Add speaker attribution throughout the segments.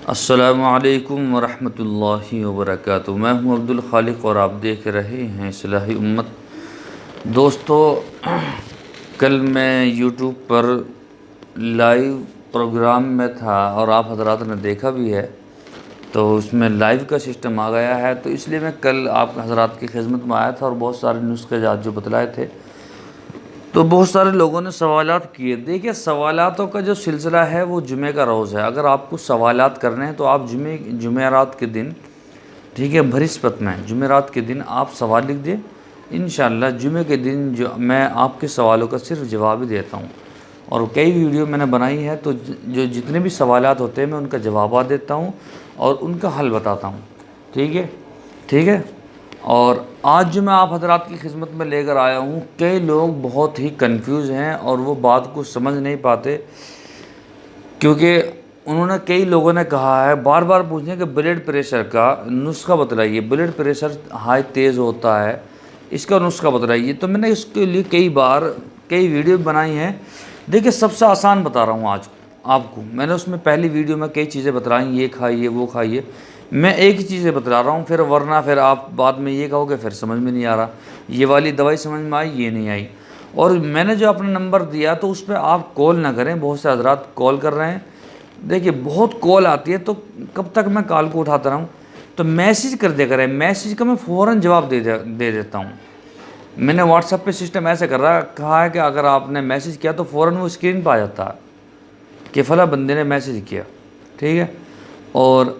Speaker 1: अस्सलामुअलैकुम वरहमतुल्लाहि वबरकातुहू। मैं हूं अब्दुल खालिक और आप देख रहे हैं इस्लाही उम्मत। दोस्तों, कल मैं यूट्यूब पर लाइव प्रोग्राम में था और आप हजरात ने देखा भी है, तो उसमें लाइव का सिस्टम आ गया है। तो इसलिए मैं कल आप हजरात की खिदमत में आया था और बहुत सारे नुस्खे जो बतलाए थे, तो बहुत सारे लोगों ने सवालात किए। देखिए, सवालातों का जो सिलसिला है वो जुमे का रोज़ है। अगर आपको सवालात करने हैं तो आप जुमेरात के दिन, ठीक है, बृहस्पति में जुमेरात के दिन आप सवाल लिख दें। इंशाअल्लाह जुमे के दिन जो मैं आपके सवालों का सिर्फ जवाब ही देता हूँ। और कई वीडियो मैंने बनाई है, तो जो जितने भी सवालात होते हैं मैं उनका जवाब देता हूँ और उनका हल बताता हूँ। ठीक है, ठीक है। और आज जो मैं आप हजरात की खिदमत में लेकर आया हूँ, कई लोग बहुत ही कंफ्यूज हैं और वो बात को समझ नहीं पाते, क्योंकि उन्होंने कई लोगों ने कहा है, बार बार पूछने कि ब्लड प्रेशर का नुस्खा बतलाइए, ब्लड प्रेशर हाई तेज़ होता है, इसका नुस्खा बतलाइए। तो मैंने इसके लिए कई वीडियो बनाई हैं। देखिए, सबसे आसान बता रहा हूँ आज आपको। मैंने उसमें पहली वीडियो में कई चीज़ें बतलाई, ये खाइए वो खाइए। मैं एक ही चीज़ें बतला रहा हूँ, वरना फिर आप बाद में ये कहोगे फिर समझ में नहीं आ रहा, ये वाली दवाई समझ में आई, ये नहीं आई। और मैंने जो अपना नंबर दिया तो उस पर आप कॉल ना करें। बहुत से हजरात कॉल कर रहे हैं। देखिए, बहुत कॉल आती है, तो कब तक मैं कॉल को उठाता रहूँ? तो मैसेज कर दिया करें। मैसेज का मैं फ़ौरन जवाब दे देता हूँ। मैंने व्हाट्सएप पे सिस्टम ऐसे कहा है कि अगर आपने मैसेज किया तो फ़ौरन वो स्क्रीन पर आ जाता है कि फ़ला बंदे ने मैसेज किया, ठीक है, और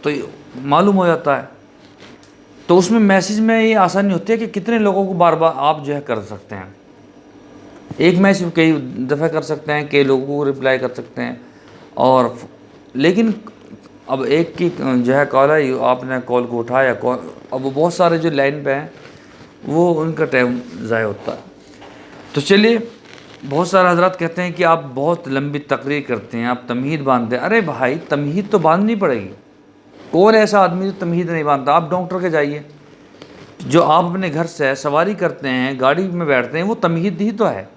Speaker 1: तो मालूम हो जाता है। तो उसमें मैसेज में ये आसानी होती है कि कितने लोगों को बार बार आप जो है कर सकते हैं। एक मैसेज कई दफ़े कर सकते हैं, कई लोगों को रिप्लाई कर सकते हैं। और लेकिन अब एक की जो है कॉल है, आपने कॉल को उठाया, अब वो बहुत सारे जो लाइन पे हैं वो उनका टाइम ज़ाय होता है। तो चलिए, बहुत सारे हजरात कहते हैं कि आप बहुत लंबी तकरीर करते हैं, आप तमहीद बांधते हैं। अरे भाई, तमहीद तो बांधनी पड़ेगी। कौन ऐसा आदमी जो तमहीद नहीं बांधता? आप डॉक्टर के जाइए, जो आप अपने घर से सवारी करते हैं, गाड़ी में बैठते हैं, वो तमहीद ही तो है।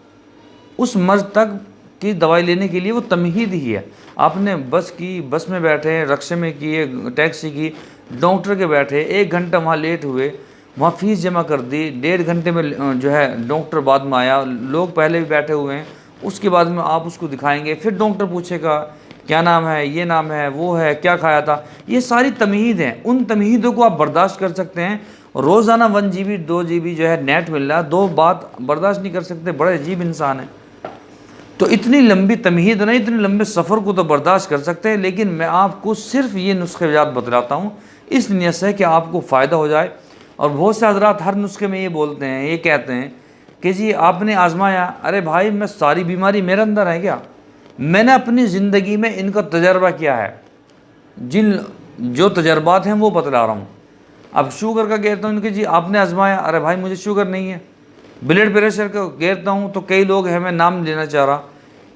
Speaker 1: उस मर्ज तक की दवाई लेने के लिए वो तमहीद ही है। आपने बस में बैठे, रक्शे में किए, टैक्सी की, डॉक्टर के बैठे, 1 घंटा वहाँ लेट हुए, वहाँ फ़ीस जमा कर दी, 1.5 घंटे में जो है डॉक्टर बाद में आया, लोग पहले भी बैठे हुए हैं, उसके बाद में आप उसको दिखाएंगे, फिर डॉक्टर पूछेगा क्या नाम है, ये नाम है, वो है, क्या खाया था। ये सारी तमहीद हैं। उन तमहीदों को आप बर्दाश्त कर सकते हैं। रोज़ाना 1 GB 2 GB जो है नेट मिल रहा है, 2 बात बर्दाश्त नहीं कर सकते। बड़े अजीब इंसान है। तो इतनी लंबी तमहीद नहीं, इतने लंबे सफ़र को तो बर्दाश्त कर सकते हैं। लेकिन मैं आपको सिर्फ ये नुस्खे याद बतलाता हूँ इस नीयत से कि आपको फ़ायदा हो जाए। और बहुत से हजरात हर नुस्खे में ये बोलते हैं, ये कहते हैं कि जी आपने आजमाया। अरे भाई, मैं सारी बीमारी मेरे अंदर है क्या? मैंने अपनी ज़िंदगी में इनका तजर्बा किया है। जिन जो तजर्बात हैं वो बतला रहा हूँ। अब शुगर का कहता हूँ इनके, जी आपने आजमाया। अरे भाई, मुझे शुगर नहीं है। ब्लड प्रेशर का कहता हूँ तो कई लोग हैं, मैं नाम लेना चाह रहा,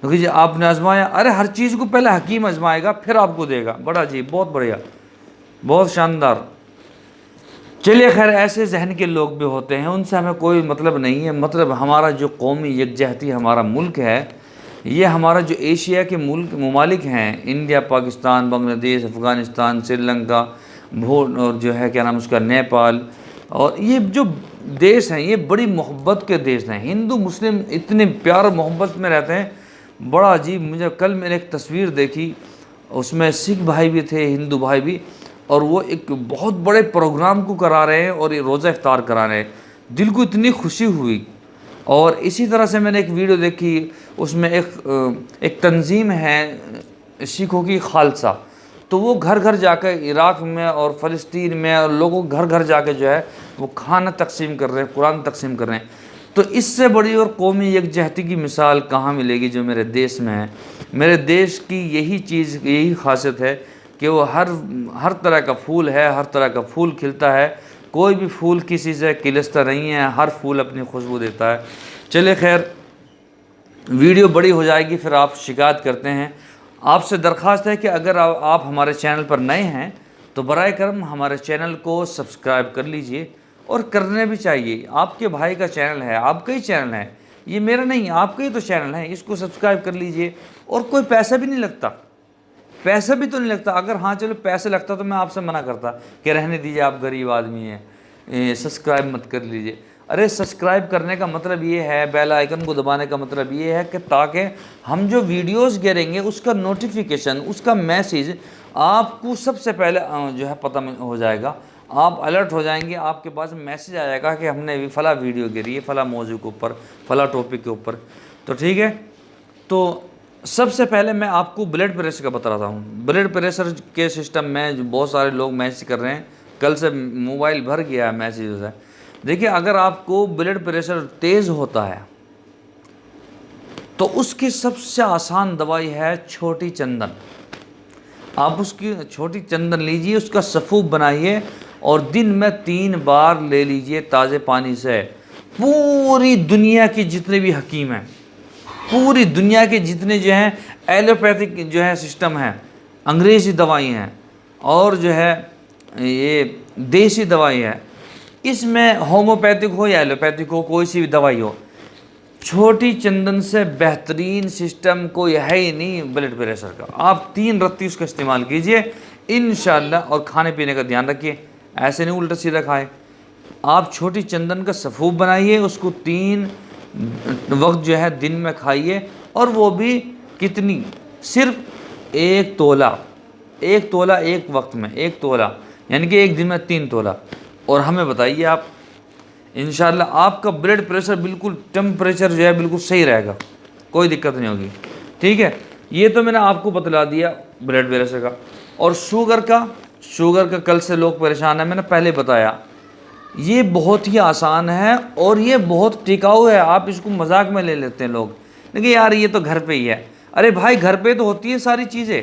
Speaker 1: क्योंकि जी आपने आजमाया। अरे हर चीज़ को पहले हकीम आजमाएगा, फिर आपको देगा। बड़ा जी, बहुत बढ़िया, बहुत शानदार। चलिए खैर, ऐसे जहन के लोग भी होते हैं, उनसे हमें कोई मतलब नहीं है। मतलब हमारा जो कौमी यकजहती हमारा मुल्क है, ये हमारा जो एशिया के ममालिक हैं, इंडिया, पाकिस्तान, बांग्लादेश, अफ़गानिस्तान, श्रीलंका, और जो है क्या नाम उसका, नेपाल, और ये जो देश हैं ये बड़ी मोहब्बत के देश हैं। हिंदू मुस्लिम इतने प्यार और मोहब्बत में रहते हैं। बड़ा अजीब, मुझे कल मैंने एक तस्वीर देखी, उसमें सिख भाई भी थे, हिंदू भाई भी, और वो एक बहुत बड़े प्रोग्राम को करा रहे हैं और ये रोज़ा इफ्तार करा रहे हैं। दिल को इतनी खुशी हुई। और इसी तरह से मैंने एक वीडियो देखी, उसमें एक तंजीम है सिखों की, खालसा। तो वो घर घर जाकर इराक़ में और फ़लस्तीन में और लोगों घर घर जाकर जो है वो खाना तकसीम कर रहे हैं, कुरान तकसीम कर रहे हैं। तो इससे बड़ी और कौमी यकजहती की मिसाल कहाँ मिलेगी जो मेरे देश में है। मेरे देश की यही चीज़, यही खासियत है कि वो हर तरह का फूल है, हर तरह का फूल खिलता है। कोई भी फूल किसी से किलस्ता नहीं है, हर फूल अपनी खुशबू देता है। चले खैर, वीडियो बड़ी हो जाएगी, फिर आप शिकायत करते हैं। आपसे दरख्वास्त है कि अगर आप हमारे चैनल पर नए हैं तो बराए करम हमारे चैनल को सब्सक्राइब कर लीजिए, और करने भी चाहिए। आपके भाई का चैनल है, आपका ही चैनल है, ये मेरा नहीं, आपका ही तो चैनल है, इसको सब्सक्राइब कर लीजिए। और कोई पैसा भी नहीं लगता, पैसा भी तो नहीं लगता। अगर हाँ चलो पैसे लगता तो मैं आपसे मना करता कि रहने दीजिए, आप गरीब आदमी हैं, सब्सक्राइब मत कर लीजिए। अरे सब्सक्राइब करने का मतलब ये है, बेल आइकन को दबाने का मतलब ये है कि ताकि हम जो वीडियोस गिरेंगे उसका नोटिफिकेशन, उसका मैसेज आपको सबसे पहले जो है पता हो जाएगा। आप अलर्ट हो जाएंगे, आपके पास मैसेज आ जाएगा कि हमने भी फला वीडियो गिरी है, फला मौजू के ऊपर, फला टॉपिक के ऊपर। तो ठीक है, तो सबसे पहले मैं आपको ब्लड प्रेशर का बता रहा हूँ। ब्लड प्रेशर के सिस्टम में जो बहुत सारे लोग मैसेज कर रहे हैं, कल से मोबाइल भर गया है मैसेज से। देखिए, अगर आपको ब्लड प्रेशर तेज़ होता है तो उसकी सबसे आसान दवाई है छोटी चंदन। आप उसकी छोटी चंदन लीजिए, उसका सफ़ूफ बनाइए और दिन में 3 बार ले लीजिए ताज़े पानी से। पूरी दुनिया की जितने भी हकीम हैं, पूरी दुनिया के जितने जो हैं एलोपैथिक जो है सिस्टम है, अंग्रेज़ी दवाई हैं और जो है ये देसी दवाई है, इसमें होम्योपैथिक हो या एलोपैथिक हो, कोई सी भी दवाई हो, छोटी चंदन से बेहतरीन सिस्टम कोई है ही नहीं ब्लड प्रेशर का। आप 3 रत्ती उसका इस्तेमाल कीजिए इंशाल्लाह। और खाने पीने का ध्यान रखिए, ऐसे नहीं उल्टा सीधा खाए। आप छोटी चंदन का सफ़ूफ बनाइए, उसको 3 वक्त जो है दिन में खाइए, और वो भी कितनी, सिर्फ 1 तोला, 1 तोला एक वक्त में, 1 तोला यानी कि एक दिन में 3 तोला। और हमें बताइए आप, इंशाल्लाह आपका ब्लड प्रेशर बिल्कुल, टेम्परेचर जो है बिल्कुल सही रहेगा, कोई दिक्कत नहीं होगी। ठीक है, ये तो मैंने आपको बतला दिया ब्लड प्रेशर का। और शुगर का कल से लोग परेशान हैं, मैंने पहले बताया, ये बहुत ही आसान है और ये बहुत टिकाऊ है। आप इसको मजाक में ले लेते हैं लोग, लेकिन यार ये तो घर पे ही है। अरे भाई, घर पे तो होती है सारी चीज़ें,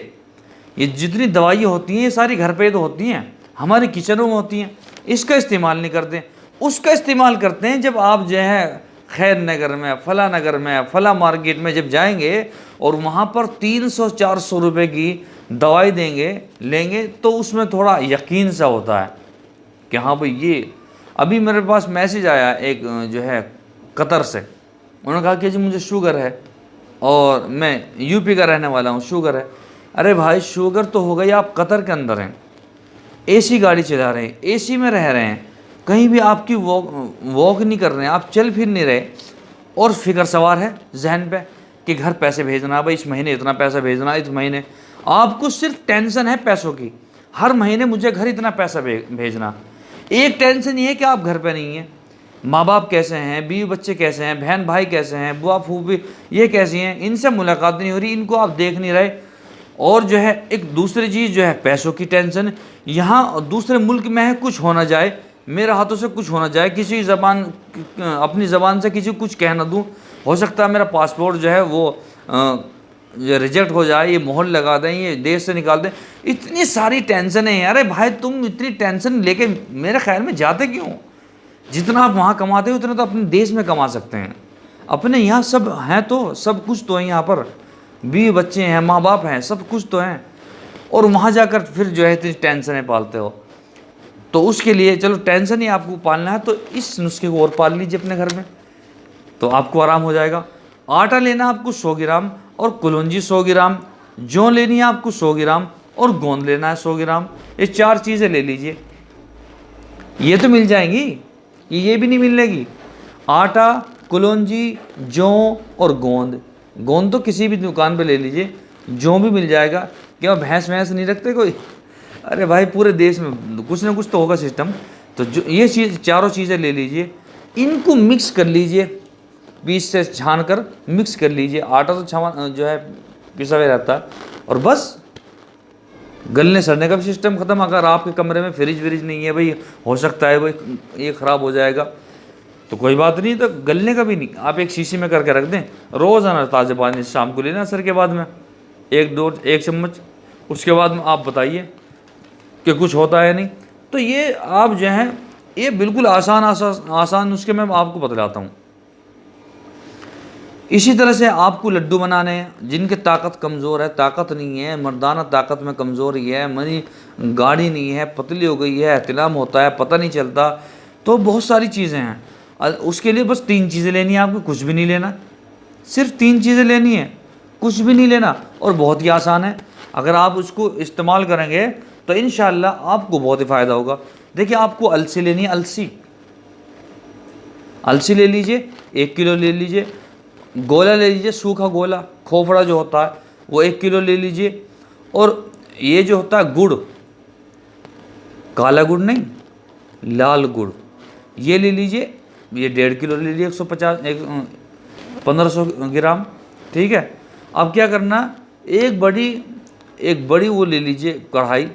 Speaker 1: ये जितनी दवाइयाँ होती हैं ये सारी घर पे तो होती हैं, हमारे किचनों में होती हैं। इसका इस्तेमाल नहीं करते, उसका इस्तेमाल करते हैं जब आप जो है खैर नगर में, फला नगर में, फला मार्केट में जब जाएंगे और वहाँ पर 300-400 रुपये की दवाई लेंगे तो उसमें थोड़ा यकीन सा होता है कि हाँ भाई ये। अभी मेरे पास मैसेज आया एक जो है कतर से, उन्होंने कहा कि जी मुझे शुगर है और मैं यूपी का रहने वाला हूँ, शुगर है। अरे भाई, शुगर तो हो गई, आप कतर के अंदर हैं, एसी गाड़ी चला रहे हैं, एसी में रह रहे हैं, कहीं भी आपकी वॉक नहीं कर रहे हैं, आप चल फिर नहीं रहे, और फिक्र सवार है जहन पे कि घर पैसे भेजना, भाई इस महीने इतना पैसा भेजना, इस महीने आपको सिर्फ टेंशन है पैसों की, हर महीने मुझे घर इतना पैसा भेजना। एक टेंशन ये है कि आप घर पे नहीं हैं, माँ बाप कैसे हैं, बीवी बच्चे कैसे हैं, बहन भाई कैसे हैं, बुआ फूफी ये कैसी हैं, इनसे मुलाकात नहीं हो रही, इनको आप देख नहीं रहे। और जो है एक दूसरी चीज़ जो है पैसों की टेंशन, यहाँ दूसरे मुल्क में है, कुछ होना जाए, मेरे हाथों से कुछ होना जाए, किसी ज़बान, अपनी ज़बान से किसी को कुछ कह ना दूँ, हो सकता है मेरा पासपोर्ट जो है वो रिजेक्ट हो जाए, ये मोहर लगा दें, ये देश से निकाल दें, इतनी सारी टेंशन है। अरे भाई, तुम इतनी टेंशन लेके मेरे ख्याल में जाते क्यों? जितना आप वहाँ कमाते हो उतना तो अपने देश में कमा सकते हैं। अपने यहाँ सब हैं, तो सब कुछ तो है, यहाँ पर बीवी बच्चे हैं, माँ बाप हैं, सब कुछ तो हैं, और वहाँ जाकर फिर जो है इतनी टेंशनें पालते हो। तो उसके लिए चलो टेंशन ही आपको पालना है तो इस नुस्खे को और पाल लीजिए अपने घर में, तो आपको आराम हो जाएगा। आटा लेना आपको 100 ग्राम, और कलौंजी 100 ग्राम, जौ लेनी है आपको 100 ग्राम, और गोंद लेना है 100 ग्राम। ये 4 चीज़ें ले लीजिए, ये तो मिल जाएंगी, ये भी नहीं मिलेगी। आटा, कलौंजी, जौ और गोंद। गोंद तो किसी भी दुकान पे ले लीजिए, जौ भी मिल जाएगा। क्या भैंस नहीं रखते कोई? अरे भाई, पूरे देश में कुछ ना कुछ तो होगा सिस्टम। तो जो ये चीज़, चारों चीज़ें ले लीजिए, इनको मिक्स कर लीजिए, बीच से छान कर मिक्स कर लीजिए। आटा तो छान जो है पिसा हुआ रहता है, और बस गलने सड़ने का भी सिस्टम ख़त्म। अगर आपके कमरे में फ्रिज व्रिज नहीं है भाई, हो सकता है भाई ये ख़राब हो जाएगा, तो कोई बात नहीं, तो गलने का भी नहीं, आप एक शीशी में करके रख दें, रोज़ाना ताज़े पानी शाम को लेना असर के बाद में 1 चम्मच। उसके बाद में आप बताइए कि कुछ होता है नहीं। तो ये आप जो हैं, ये बिल्कुल आसान नुस्खे मैं आपको बतलाता हूँ। इसी तरह से आपको लड्डू बनाने हैं, जिनकी ताकत कमज़ोर है, ताकत नहीं है, मर्दाना ताकत में कमज़ोरी है, मनी गाढ़ी नहीं है, पतली हो गई है, एहतिलाम होता है, पता नहीं चलता, तो बहुत सारी चीज़ें हैं। उसके लिए बस 3 चीज़ें लेनी है आपको, कुछ भी नहीं लेना, सिर्फ 3 चीज़ें लेनी है, कुछ भी नहीं लेना, और बहुत ही आसान है। अगर आप उसको इस्तेमाल करेंगे तो इंशाअल्लाह आपको बहुत ही फ़ायदा होगा। देखिए, आपको अलसी लेनी है, अलसी ले लीजिए, 1 किलो ले लीजिए। गोला ले लीजिए, सूखा गोला, खोपड़ा जो होता है वो 1 किलो ले लीजिए। और ये जो होता है गुड़, काला गुड़ नहीं, लाल गुड़, ये ले लीजिए, ये 1.5 किलो ले लीजिए, 1500 ग्राम। ठीक है। अब क्या करना, एक बड़ी वो ले लीजिए कढ़ाई,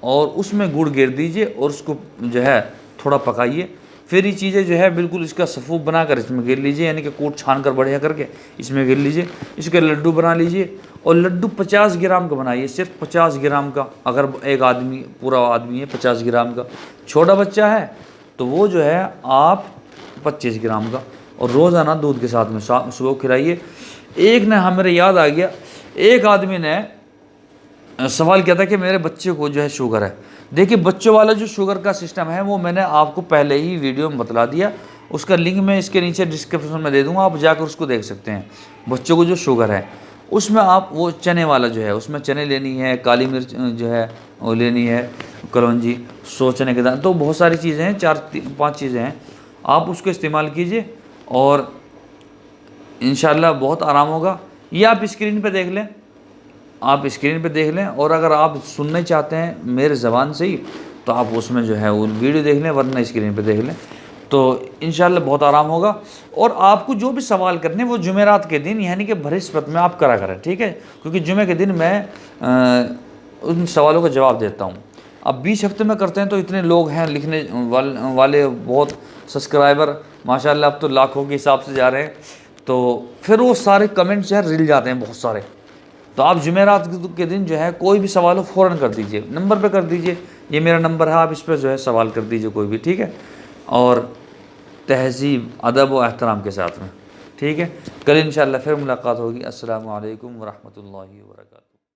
Speaker 1: और उसमें गुड़ गिर दीजिए और उसको जो है थोड़ा पकाइए। फिर ये चीज़ें जो है बिल्कुल इसका सफ़ूफ बनाकर इसमें गिर लीजिए, यानी कि कूट छान कर बढ़िया करके इसमें गिर लीजिए। इसके लड्डू बना लीजिए, और लड्डू 50 ग्राम का बनाइए, सिर्फ 50 ग्राम का। अगर एक आदमी, पूरा आदमी है 50 ग्राम का, छोटा बच्चा है तो वो जो है आप 25 ग्राम का, और रोज़ाना दूध के साथ में सुबह खिलाइए। एक ने, हाँ मेरे याद आ गया, एक आदमी ने सवाल किया था कि मेरे बच्चे को जो है शुगर है। देखिए, बच्चों वाला जो शुगर का सिस्टम है वो मैंने आपको पहले ही वीडियो में बतला दिया, उसका लिंक मैं इसके नीचे डिस्क्रिप्शन में दे दूंगा, आप जाकर उसको देख सकते हैं। बच्चों को जो शुगर है उसमें आप वो चने वाला जो है, उसमें चने लेनी है, काली मिर्च जो है वो लेनी है, कलौंजी, 100 चने के दाने, तो बहुत सारी चीज़ें हैं, 4-5 चीज़ें हैं, आप उसको इस्तेमाल कीजिए और इंशाल्लाह बहुत आराम होगा। ये आप स्क्रीन पे देख लें, और अगर आप सुनना चाहते हैं मेरे ज़बान से ही तो आप उसमें जो है वो वीडियो देख लें, वरना स्क्रीन पे देख लें, तो इंशाल्लाह बहुत आराम होगा। और आपको जो भी सवाल करने वो जुमेरात के दिन, यानी कि बृहस्पति में आप करा करें, ठीक है, क्योंकि जुमे के दिन मैं उन सवालों का जवाब देता हूँ। अब 20 हफ्ते में करते हैं तो इतने लोग हैं लिखने वाले, बहुत सब्सक्राइबर माशाल्लाह अब तो लाखों के हिसाब से जा रहे हैं, तो फिर वो सारे कमेंट जो है रिल जाते हैं बहुत सारे। तो आप जुमेरात के दिन जो है कोई भी सवाल हो फ़ौरन कर दीजिए, नंबर पे कर दीजिए, ये मेरा नंबर है, आप इस पर जो है सवाल कर दीजिए कोई भी, ठीक है, और तहज़ीब, अदब व एहतराम के साथ में, ठीक है। कल इंशाअल्लाह फिर मुलाकात होगी। अस्सलामु अलैकुम व रहमतुल्लाहि व बरकातहू।